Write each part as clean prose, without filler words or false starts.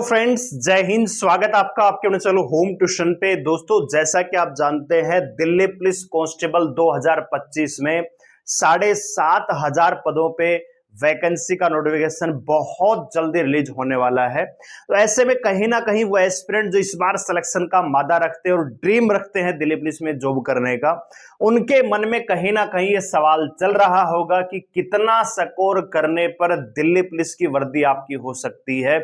Friends, जय हिंद। स्वागत आपका आपके अपने चलो होम ट्यूशन पे। दोस्तों, जैसा कि आप जानते हैं, दिल्ली पुलिस कांस्टेबल 2025 में 7,500 पदों पे वैकेंसी का नोटिफिकेशन बहुत जल्दी रिलीज होने वाला है। तो ऐसे में कहीं ना कहीं वो एस्पिरेंट जो इस बार सिलेक्शन का मादा रखते हैं और ड्रीम रखते हैं दिल्ली पुलिस में जॉब करने का, उनके मन में कहीं ना कहीं ये सवाल चल रहा होगा कि कितना स्कोर करने पर दिल्ली पुलिस की वर्दी आपकी हो सकती है,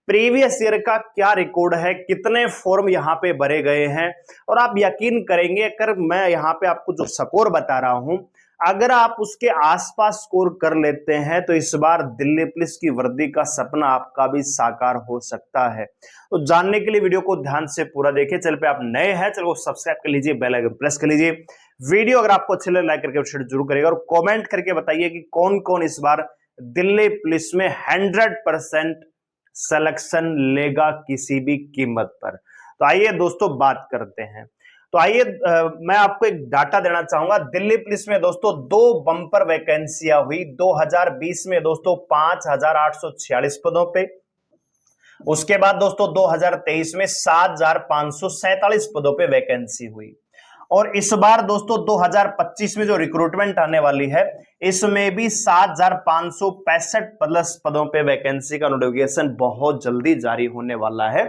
प्रीवियस ईयर का क्या रिकॉर्ड है, कितने फॉर्म यहां पे भरे गए हैं। और आप यकीन करेंगे, अगर मैं यहां पे आपको जो स्कोर बता रहा हूं, अगर आप उसके आसपास स्कोर कर लेते हैं तो इस बार दिल्ली पुलिस की वर्दी का सपना आपका भी साकार हो सकता है। तो जानने के लिए वीडियो को ध्यान से पूरा देखें। चल पे आप नए हैं, चलो सब्सक्राइब कर लीजिए, बेल आइकन प्रेस कर लीजिए। वीडियो अगर आपको अच्छे लगे लाइक करके शेयर जरूर करिएगा और कमेंट करके बताइए कि कौन कौन इस बार दिल्ली पुलिस में 100% सिलेक्शन लेगा किसी भी कीमत पर। तो आइए दोस्तों बात करते हैं। तो आइए मैं आपको एक डाटा देना चाहूंगा। दिल्ली पुलिस में दोस्तों 2 बंपर वैकेंसियां हुई 2020 में दोस्तों 5,846 पदों पे। उसके बाद दोस्तों 2023 में 7,547 पदों पे वैकेंसी हुई। और इस बार दोस्तों 2025 में जो रिक्रूटमेंट आने वाली है, इसमें भी 7,565 प्लस पदों पे वैकेंसी का नोटिफिकेशन बहुत जल्दी जारी होने वाला है।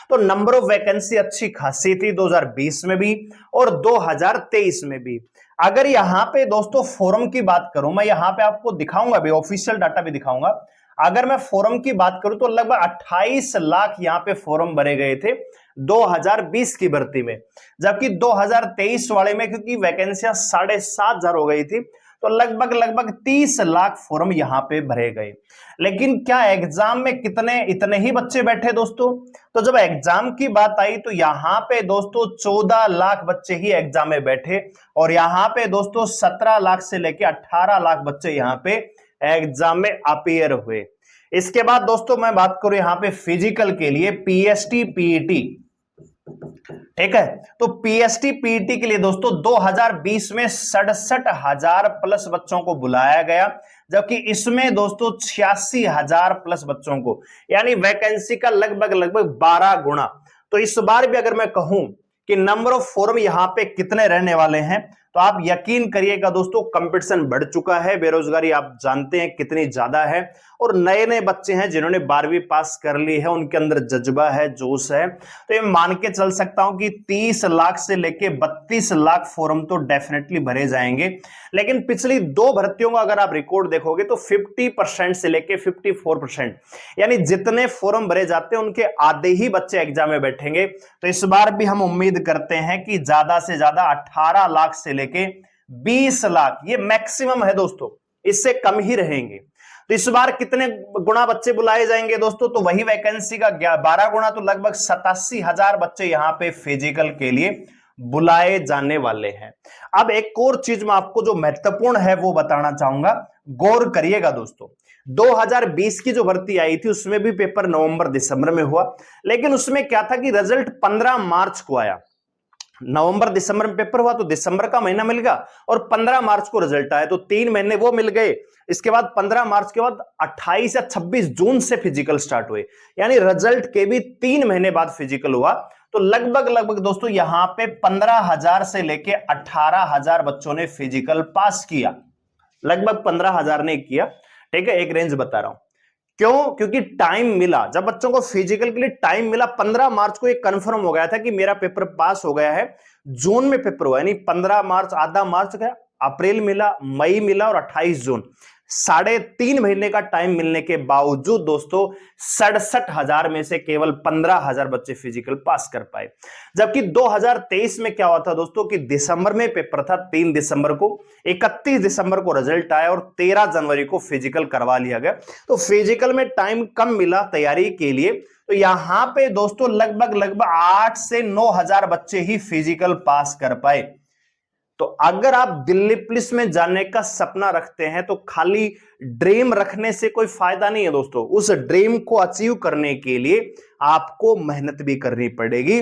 तो नंबर ऑफ वैकेंसी अच्छी खासी थी 2020 में भी और 2023 में भी। अगर यहां पे दोस्तों फॉर्म की बात करूं, मैं यहां पे आपको दिखाऊंगा भी, ऑफिशियल डाटा भी दिखाऊंगा। अगर मैं फॉर्म की बात करूं तो लगभग 28 लाख यहां पे फॉर्म भरे गए थे 2020 की भर्ती में, जबकि 2023 वाले में क्योंकि वैकेंसियां 7,500 हो गई थी तो लगभग 30 लाख फॉर्म यहां पे भरे गए। लेकिन क्या एग्जाम में कितने इतने ही बच्चे बैठे दोस्तों? तो जब एग्जाम की बात आई तो यहां पे दोस्तों 14 लाख बच्चे ही एग्जाम में बैठे और यहां पे दोस्तों 17 लाख से लेकर 18 लाख बच्चे यहां पे एग्जाम में अपीयर हुए। इसके बाद दोस्तों मैं बात करूं यहां पे फिजिकल के लिए पीएसटी पीईटी, ठीक है। तो पीएसटी पीईटी के लिए दोस्तों 2020 में 67,000 प्लस बच्चों को बुलाया गया, जबकि इसमें दोस्तों 86,000 प्लस बच्चों को, यानी वैकेंसी का लगभग 12 गुना। तो इस बार भी अगर मैं कहूं कि नंबर ऑफ फॉर्म यहां पे कितने रहने वाले हैं, तो आप यकीन करिएगा दोस्तों कंपटीशन बढ़ चुका है, बेरोजगारी आप जानते हैं कितनी ज्यादा है और नए नए बच्चे हैं जिन्होंने 12वीं पास कर ली है, उनके अंदर जज्बा है, जोश है। तो ये मान के चल सकता हूं कि 30 लाख से लेके 32 लाख फॉर्म तो डेफिनेटली भरे जाएंगे। लेकिन पिछली 2 भर्तियों का अगर आप रिकॉर्ड देखोगे तो 50% से लेके 54%, यानी जितने फॉर्म भरे जाते हैं उनके आधे ही बच्चे एग्जाम में बैठेंगे। तो इस बार भी हम उम्मीद करते हैं कि ज्यादा से ज्यादा 18 लाख से लेके 20 लाख, ये मैक्सिमम है दोस्तों, इससे कम ही रहेंगे। तो इस बार कितने गुना बच्चे बुलाए जाएंगे दोस्तों? तो वही वैकेंसी का 12 गुना, तो लगभग 87,000 बच्चे यहां पे फिजिकल के लिए बुलाए जाने वाले हैं। अब एक और चीज मैं आपको जो महत्वपूर्ण है वो बताना चाहूंगा, गौर करिएगा दोस्तों। 2020 की जो भर्ती आई थी उसमें भी पेपर नवंबर दिसंबर में हुआ, लेकिन उसमें क्या था कि रिजल्ट 15 मार्च को आया। नवंबर दिसंबर में पेपर हुआ तो दिसंबर का महीना मिल गया और 15 मार्च को रिजल्ट आया, तो 3 महीने वो मिल गए। इसके बाद 15 मार्च के बाद 28 या 26 जून से फिजिकल स्टार्ट हुए, यानी रिजल्ट के भी 3 महीने बाद फिजिकल हुआ। तो लगभग दोस्तों यहां पे 15,000 से लेके 18,000 बच्चों ने फिजिकल पास किया, लगभग 15,000 ने किया, ठीक है। एक रेंज बता रहा हूं, क्यों? क्योंकि टाइम मिला, जब बच्चों को फिजिकल के लिए टाइम मिला, 15 मार्च को ये कंफर्म हो गया था कि मेरा पेपर पास हो गया है। जून में पेपर हुआ, यानी 15 मार्च, आधा मार्च गया, अप्रैल मिला, मई मिला और 28 जून, 3.5 महीने का टाइम मिलने के बावजूद दोस्तों 67,000 में से केवल 15,000 बच्चे फिजिकल पास कर पाए। जबकि 2023 में क्या हुआ था दोस्तों कि दिसंबर में पेपर था, 3 दिसंबर को, 31 दिसंबर को रिजल्ट आया और 13 जनवरी को फिजिकल करवा लिया गया। तो फिजिकल में टाइम कम मिला तैयारी के लिए। तो यहां पे दोस्तों लगभग 8 से 9,000 बच्चे ही फिजिकल पास कर पाए। तो अगर आप दिल्ली पुलिस में जाने का सपना रखते हैं तो खाली ड्रीम रखने से कोई फायदा नहीं है दोस्तों। उस ड्रीम को अचीव करने के लिए आपको मेहनत भी करनी पड़ेगी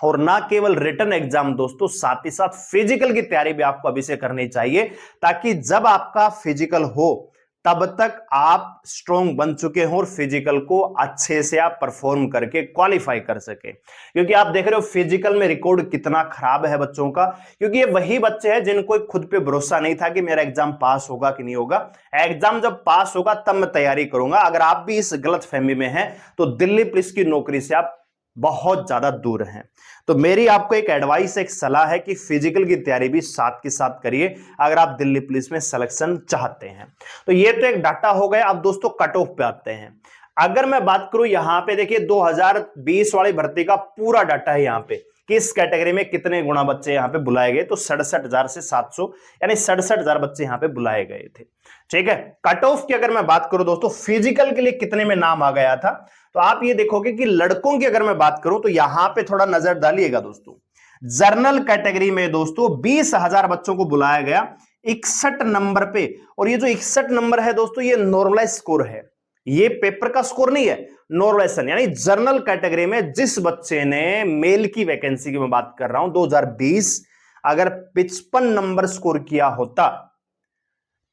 और ना केवल रिटन एग्जाम दोस्तों, साथ ही साथ फिजिकल की तैयारी भी आपको अभी से करनी चाहिए, ताकि जब आपका फिजिकल हो तब तक आप स्ट्रॉन्ग बन चुके हो और फिजिकल को अच्छे से आप परफॉर्म करके क्वालिफाई कर सके। क्योंकि आप देख रहे हो फिजिकल में रिकॉर्ड कितना खराब है बच्चों का, क्योंकि ये वही बच्चे हैं जिनको खुद पे भरोसा नहीं था कि मेरा एग्जाम पास होगा कि नहीं होगा। एग्जाम जब पास होगा तब मैं तैयारी करूंगा। अगर आप भी इस गलतफहमी में हैं तो दिल्ली पुलिस की नौकरी से आप बहुत ज्यादा दूर हैं। तो मेरी आपको एक एडवाइस, एक सलाह है कि फिजिकल की तैयारी भी साथ के साथ करिए अगर आप दिल्ली पुलिस में सिलेक्शन चाहते हैं। तो ये तो एक डाटा हो गया। अब दोस्तों कट ऑफ पे आते हैं। अगर मैं बात करूं यहां पे देखिए 2020 वाली भर्ती का पूरा डाटा है यहां पे, किस कैटेगरी में कितने गुणा बच्चे यहां पे बुलाए गए। तो 67,000 से 700 यानी 67,000 बच्चे यहां पे बुलाए गए थे। ठीक है, कट ऑफ की अगर मैं बात करूं दोस्तों फिजिकल के लिए कितने में नाम आ गया था, तो आप ये देखोगे कि लड़कों की अगर मैं बात करूं तो यहां पे थोड़ा नजर डालिएगा दोस्तों। जर्नल कैटेगरी में दोस्तों 20,000 बच्चों को बुलाया गया 61 नंबर पे। और ये जो 61 नंबर है दोस्तों ये नॉर्मलाइज स्कोर है, ये पेपर का स्कोर नहीं है, नॉर्मलाइजेशन। यानी जर्नल कैटेगरी में जिस बच्चे ने मेल की वैकेंसी की मैं बात कर रहा हूं 2020 अगर 55 नंबर स्कोर किया होता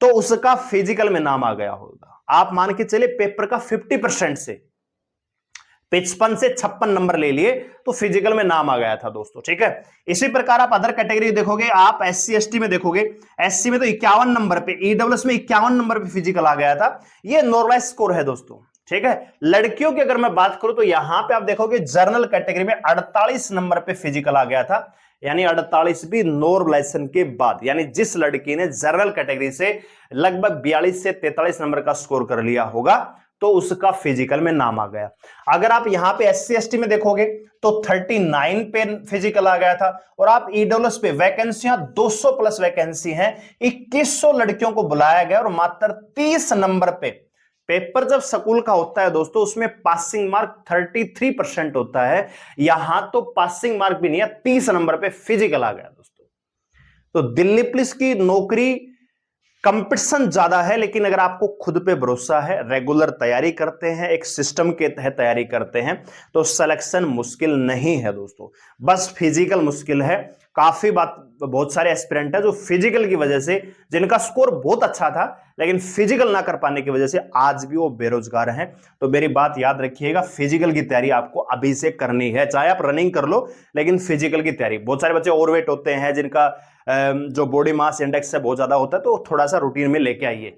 तो उसका फिजिकल में नाम आ गया होगा। आप मान के चले पेपर का 50% से 55 से 56 नंबर ले लिए तो फिजिकल में नाम आ गया था दोस्तों। ठीक है, इसी प्रकार आप अदर कैटेगरी देखोगे, आप SC ST में देखोगे, SC में तो 51 नंबर पे, EWS में 51 नंबर पे फिजिकल आ गया था। ये नॉर्मलाइज स्कोर है दोस्तों। ठीक है, लड़कियों की अगर मैं बात करूं तो यहां पे आप देखोगे जर्नल कैटेगरी में 48 नंबर पे फिजिकल आ गया था, यानी 48 भी नॉर्मलाइजेशन के बाद। यानी जिस लड़की ने जर्नल कैटेगरी से लगभग 42 से 43 नंबर का स्कोर कर लिया होगा तो उसका फिजिकल में नाम आ गया। अगर आप यहां पे SC ST में देखोगे तो 39 पे फिजिकल आ गया था। और आप EWS पे वैकेंसियां 200 प्लस वैकेंसी हैं, 2100 लड़कियों को बुलाया गया और मात्र 30 नंबर पे पेपर जब स्कूल का होता है दोस्तों उसमें पासिंग मार्क 33% होता है, यहां तो पासिंग मार्क भी नहीं है, 30 नंबर पे फिजिकल आ गया दोस्तों। तो दिल्ली पुलिस की नौकरी कंपटीशन ज्यादा है, लेकिन अगर आपको खुद पे भरोसा है, रेगुलर तैयारी करते हैं, एक सिस्टम के तहत तैयारी करते हैं तो सिलेक्शन मुश्किल नहीं है दोस्तों। बस फिजिकल मुश्किल है। बहुत सारे एस्पिरेंट है जो फिजिकल की वजह से, जिनका स्कोर बहुत अच्छा था लेकिन फिजिकल ना कर पाने की वजह से आज भी वो बेरोजगार हैं। तो मेरी बात याद रखिएगा, फिजिकल की तैयारी आपको अभी से करनी है। चाहे आप रनिंग कर लो लेकिन फिजिकल की तैयारी। बहुत सारे बच्चे ओवरवेट होते हैं जिनका जो बॉडी मास इंडेक्स है बहुत ज्यादा होता है, तो थोड़ा सा रूटीन में लेके आइए।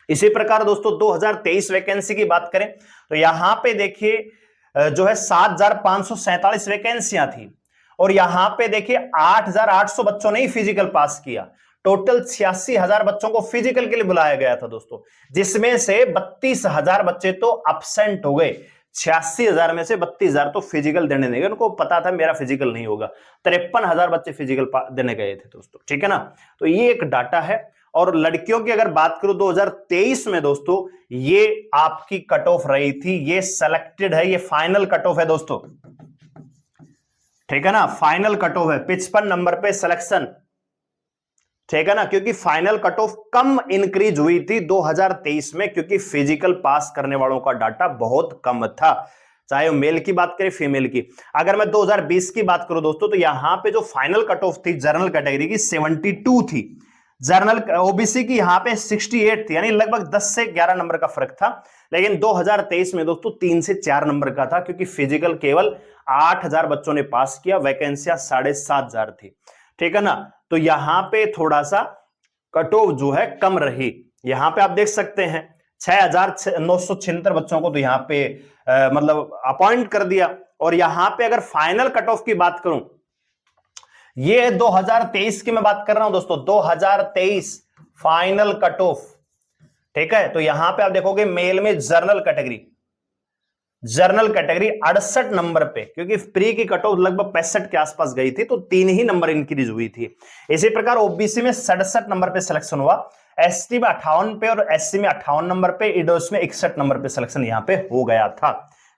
इसी प्रकार दोस्तों 2023 वैकेंसी की बात करें तो यहां पे देखिए जो है 7,547 वैकेंसियां थी और यहां पे देखिए 8,800 बच्चों ने ही फिजिकल पास किया। टोटल 86,000 बच्चों को फिजिकल के लिए बुलाया गया था दोस्तों, जिसमें से 32,000 बच्चे तो अब्सेंट हो गए। 86,000 में से 32,000 तो फिजिकल देने नहीं गए, उनको पता था मेरा फिजिकल नहीं होगा। 53,000 बच्चे फिजिकल देने गए थे दोस्तों। ठीक है ना, तो ये एक डाटा है। और लड़कियों की अगर बात करूं 2023 में दोस्तों ये आपकी कट ऑफ रही थी, ये सेलेक्टेड है, ये फाइनल कट ऑफ है दोस्तों। ठीक है ना, फाइनल कट ऑफ है 55 नंबर पे सिलेक्शन। ठीक है ना, क्योंकि फाइनल कट ऑफ कम इंक्रीज हुई थी 2023 में, क्योंकि फिजिकल पास करने वालों का डाटा बहुत कम था, चाहे वो मेल की बात करें फीमेल की। अगर मैं 2020 की बात करूं दोस्तों तो यहां पे जो फाइनल कट ऑफ थी जनरल कैटेगरी की 72 थी, जनरल ओबीसी की यहां पे 68 थी, यानी लगभग 10 से 11 नंबर का फर्क था। लेकिन 2023 में दोस्तों 3 से 4 नंबर का था, क्योंकि फिजिकल केवल 8,000 बच्चों ने पास किया, वैकेंसियां 7,500 थी। ठीक है ना, तो यहां पे थोड़ा सा कट ऑफ जो है कम रही। यहां पे आप देख सकते हैं 6,976 बच्चों को तो यहां पे मतलब अपॉइंट कर दिया। और यहां पे अगर फाइनल कट ऑफ की बात करूं, ये 2023 की मैं बात कर रहा हूं दोस्तों, 2023 फाइनल कट ऑफ। ठीक है, तो यहां पे आप देखोगे मेल में जनरल कैटेगरी 68 नंबर पे, क्योंकि प्री की कट ऑफ लगभग 65 के आसपास गई थी, तो 3 ही नंबर इंक्रीज हुई थी। इसी प्रकार ओबीसी में 67 नंबर पे सिलेक्शन हुआ, एसटी में 58 पे और एससी में 58 नंबर पे, ईडब्ल्यूएस में 61 नंबर पे सिलेक्शन यहां पे हो गया था।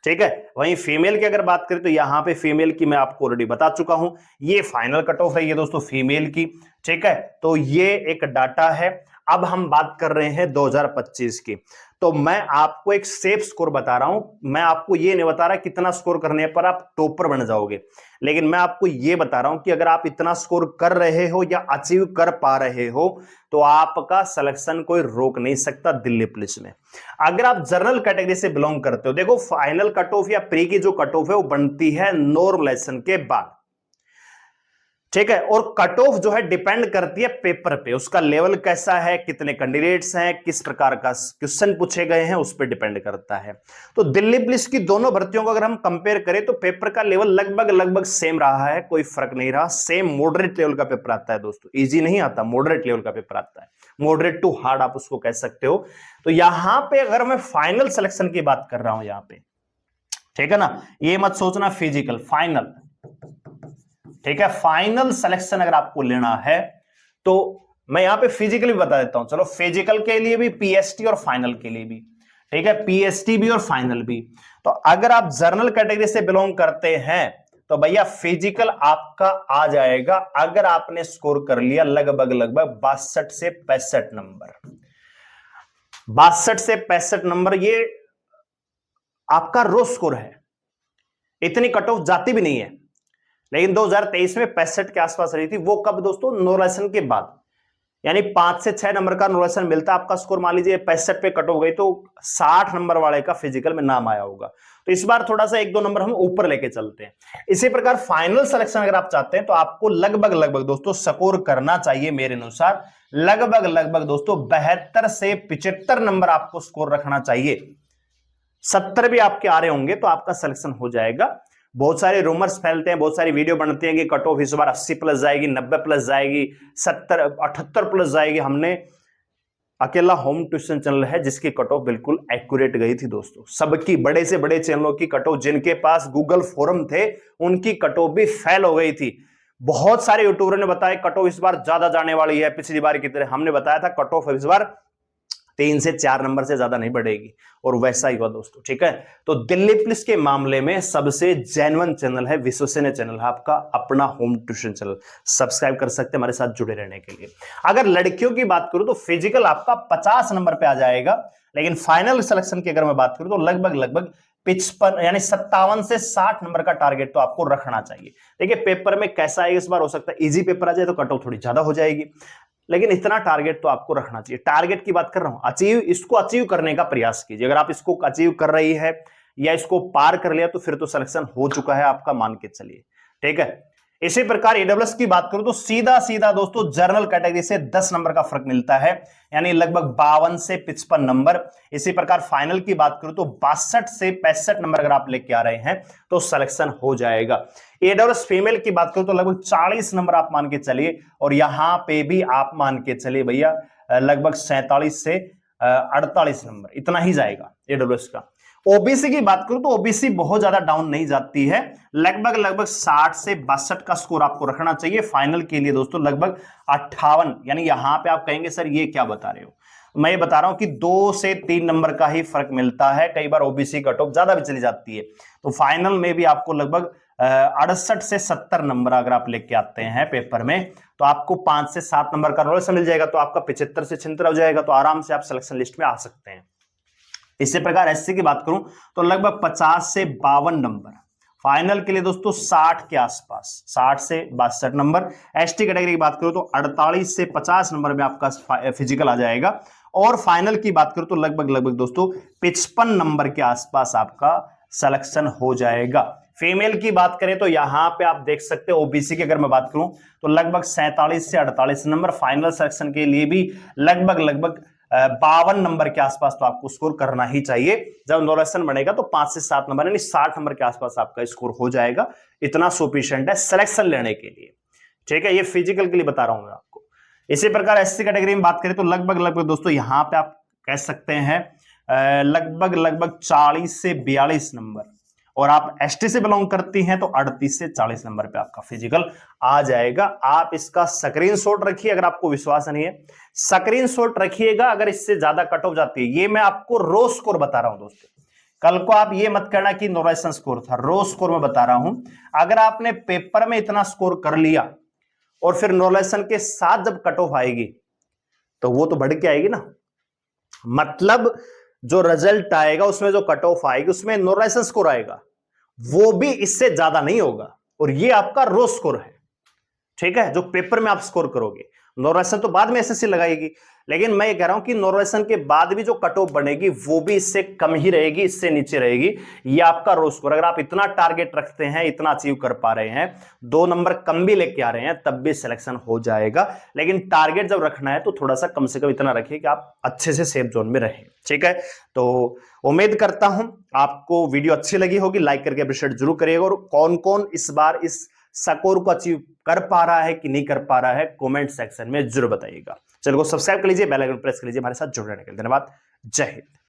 ठीक है, वहीं फीमेल की अगर बात करें तो यहां पे फीमेल की मैं आपको ऑलरेडी बता चुका हूं, ये फाइनल कट ऑफ है ये दोस्तों फीमेल की। ठीक है, तो ये एक डाटा है। अब हम बात कर रहे हैं 2025 की। तो मैं आपको एक सेफ स्कोर बता रहा हूं। मैं आपको ये नहीं बता रहा कितना स्कोर करने पर आप टॉपर बन जाओगे, लेकिन मैं आपको ये बता रहा हूं कि अगर आप इतना स्कोर कर रहे हो या अचीव कर पा रहे हो तो आपका सिलेक्शन कोई रोक नहीं सकता दिल्ली पुलिस में। अगर आप जनरल कैटेगरी से बिलोंग करते हो, देखो फाइनल कट ऑफ या प्री की जो कट ऑफ है वो बनती है नॉर्मलाइजेशन के बाद, ठीक है। और कट ऑफ जो है डिपेंड करती है पेपर पे, उसका लेवल कैसा है, कितने कैंडिडेट्स हैं, किस प्रकार का क्वेश्चन पूछे गए हैं, उस पर डिपेंड करता है। तो दिल्ली पुलिस की दोनों भर्तियों को अगर हम कंपेयर करें तो पेपर का लेवल लगभग सेम रहा है, कोई फर्क नहीं रहा। सेम मॉडरेट लेवल का पेपर आता है दोस्तों, इजी नहीं आता, मॉडरेट लेवल का पेपर आता है, मॉडरेट टू हार्ड आप उसको कह सकते हो। तो यहां पे अगर मैं फाइनल सिलेक्शन की बात कर रहा हूं यहां पे, ठीक है ना, ये मत सोचना फिजिकल, फाइनल, ठीक है। फाइनल सिलेक्शन अगर आपको लेना है तो मैं यहां पे फिजिकल भी बता देता हूं, चलो फिजिकल के लिए भी पीएसटी और फाइनल के लिए भी, ठीक है, पीएसटी भी और फाइनल भी। तो अगर आप जर्नल कैटेगरी से बिलोंग करते हैं तो भैया फिजिकल आपका आ जाएगा, अगर आपने स्कोर कर लिया लगभग 62 से 65 नंबर, 62 से 65 नंबर, ये आपका रो स्कोर है। इतनी कट ऑफ जाती भी नहीं है, लेकिन 2023 में 65 के आसपास रही थी। वो कब दोस्तों, नॉर्मलाइजेशन के बाद, यानी 5 से 6 नंबर का नॉर्मलाइजेशन मिलता है। आपका स्कोर मान लीजिए 65 पे कट हो गई तो 60 नंबर वाले का फिजिकल में नाम आया होगा। तो इस बार थोड़ा सा 1-2 नंबर हम ऊपर लेके चलते हैं। इसी प्रकार फाइनल सिलेक्शन अगर आप चाहते हैं तो आपको लगभग दोस्तों स्कोर करना चाहिए मेरे अनुसार लगभग दोस्तों 72 से 75 नंबर आपको स्कोर रखना चाहिए। 70 भी आपके आ रहे होंगे तो आपका सिलेक्शन हो जाएगा। बहुत सारे रूमर्स फैलते हैं, बहुत सारी वीडियो बनती हैं कि कट ऑफ इस बार 80 प्लस जाएगी, 90 प्लस जाएगी, 70 78 प्लस जाएगी। हमने अकेला होम ट्यूशन चैनल है जिसकी कट ऑफ बिल्कुल एक्यूरेट गई थी दोस्तों। सबकी बड़े से बड़े चैनलों की कट ऑफ, जिनके पास गूगल फोरम थे, उनकी कट ऑफ भी फेल हो गई थी। बहुत सारे यूट्यूबरों ने बताया कट ऑफ इस बार ज्यादा जाने वाली है पिछली बार की तरह। हमने बताया था कट ऑफ इस बार 3 से 4 नंबर से ज्यादा नहीं बढ़ेगी, और वैसा ही हुआ दोस्तों, ठीक है। तो दिल्ली पुलिस के मामले में सबसे जेन्युइन चैनल है, विश्वसनीय चैनल है आपका अपना होम ट्यूशन चैनल। सब्सक्राइब कर सकते हैं हमारे साथ जुड़े रहने के लिए। अगर लड़कियों की बात करूं तो फिजिकल आपका 50 नंबर पे आ जाएगा, लेकिन फाइनल सिलेक्शन की अगर मैं बात करूं तो लगभग 55 यानी 57 से 60 नंबर का टारगेट तो आपको रखना चाहिए। देखिए पेपर में कैसा है इस बार, हो सकता है इजी पेपर आ जाए तो कट ऑफ थोड़ी ज्यादा हो जाएगी, लेकिन इतना टारगेट तो आपको रखना चाहिए। टारगेट की बात कर रहा हूं, अचीव, इसको अचीव करने का प्रयास कीजिए। अगर आप इसको अचीव कर रही है या इसको पार कर लिया तो फिर तो सिलेक्शन हो चुका है आपका, मान के चलिए, ठीक है। इसी प्रकार ईडब्ल्यूएस की बात करूं तो सीधा दोस्तों जर्नल कैटेगरी से 10 नंबर का फर्क मिलता है, यानी लगभग 52 से 55 नंबर। इसी प्रकार फाइनल की बात करूं तो 62 से 65 नंबर अगर आप लेके आ रहे हैं तो सिलेक्शन हो जाएगा। ईडब्ल्यूएस फीमेल की बात करूं तो लगभग 40 नंबर आप मान के चलिए, और यहां पे भी आप मान के चलिए भैया लगभग 47 से 48 नंबर, इतना ही जाएगा ईडब्ल्यूएस का। ओबीसी की बात करूं तो ओबीसी बहुत ज्यादा डाउन नहीं जाती है, लगभग 60 से 62 का स्कोर आपको रखना चाहिए फाइनल के लिए दोस्तों। लगभग 58, यानी यहां पे आप कहेंगे सर ये क्या बता रहे हो, मैं ये बता रहा हूं कि 2 से 3 नंबर का ही फर्क मिलता है, कई बार ओबीसी कट ऑफ ज्यादा भी चली जाती है। तो फाइनल में भी आपको लगभग 68 से 70 नंबर अगर आप लेके आते हैं पेपर में तो आपको 5 से 7 नंबर का नॉलेज मिल जाएगा, तो आपका 75 से 76 हो जाएगा, तो आराम से आप सिलेक्शन लिस्ट में आ सकते हैं। इसी प्रकार एससी की बात करूं तो लगभग 50 से 52 नंबर फाइनल के लिए दोस्तों, 60 के आसपास, 60 से 62 नंबर। एसटी कैटेगरी की बात करूं तो 48 से 50 नंबर में आपका फिजिकल आ जाएगा, और फाइनल की बात करूं तो लगभग दोस्तों 55 नंबर के आसपास आपका सिलेक्शन हो जाएगा। फीमेल की बात करें तो यहां पे आप देख सकते हैं, ओबीसी की अगर मैं बात करूं तो लगभग 47 से 48 नंबर। फाइनल सिलेक्शन के लिए भी लगभग 52 नंबर के आसपास तो आपको स्कोर करना ही चाहिए। जब नॉर्मलाइजेशन बनेगा तो 5 से 7 नंबर यानी 60 नंबर के आसपास आपका स्कोर हो जाएगा, इतना सफिशिएंट है सिलेक्शन लेने के लिए, ठीक है। ये फिजिकल के लिए बता रहा हूं मैं आपको। इसी प्रकार एससी कैटेगरी में बात करें तो लगभग दोस्तों यहां पे आप कह सकते हैं लगभग 40 से 42 नंबर, और आप एसटी से बिलोंग करती हैं तो 38 से 40 नंबर पे आपका फिजिकल आ जाएगा। आप इसका स्क्रीनशॉट रखिए, अगर आपको विश्वास नहीं है स्क्रीनशॉट रखिएगा। अगर इससे ज्यादा कट ऑफ जाती है, ये मैं आपको रो स्कोर बता रहा हूं दोस्तों, कल को आप ये मत करना कि नॉर्मलाइजेशन स्कोर था, रो स्कोर में बता रहा हूं। अगर आपने पेपर में इतना स्कोर कर लिया और फिर नॉर्मलाइजेशन के साथ जब कट ऑफ आएगी तो वो तो बढ़ के आएगी ना। मतलब जो रिजल्ट आएगा उसमें जो कट ऑफ आएगी उसमें नॉर्मलाइजेशन स्कोर आएगा वो भी इससे ज्यादा नहीं होगा, और ये आपका रो स्कोर है, ठीक है, जो पेपर में आप स्कोर करोगे। नॉर्मलाइजेशन तो बाद में एसएससी लगाएगी, लेकिन मैं ये कह रहा हूं कि नॉर्मलाइजेशन के बाद भी जो कट ऑफ बनेगी वो भी इससे कम ही रहेगी, इससे नीचे रहेगी। ये आपका रो स्कोर, अगर आप इतना टारगेट रखते हैं, इतना अचीव कर पा रहे हैं, 2 नंबर कम भी लेके आ रहे हैं, तब भी सिलेक्शन हो जाएगा। लेकिन टारगेट जब रखना है तो थोड़ा सा कम से कम इतना रखिए कि आप अच्छे से सेफ जोन में रहें, ठीक है। तो उम्मीद करता हूं आपको वीडियो अच्छी लगी होगी, लाइक करके अप्रिशिएट जरूर करिएगा, और कौन कौन इस बार इस स्कोर को अचीव कर पा रहा है कि नहीं कर पा रहा है कमेंट सेक्शन में जरूर बताइएगा। चैनल को सब्सक्राइब कर लीजिए, बेल आइकन प्रेस कर लीजिए हमारे साथ जुड़ने के लिए। धन्यवाद, जय हिंद।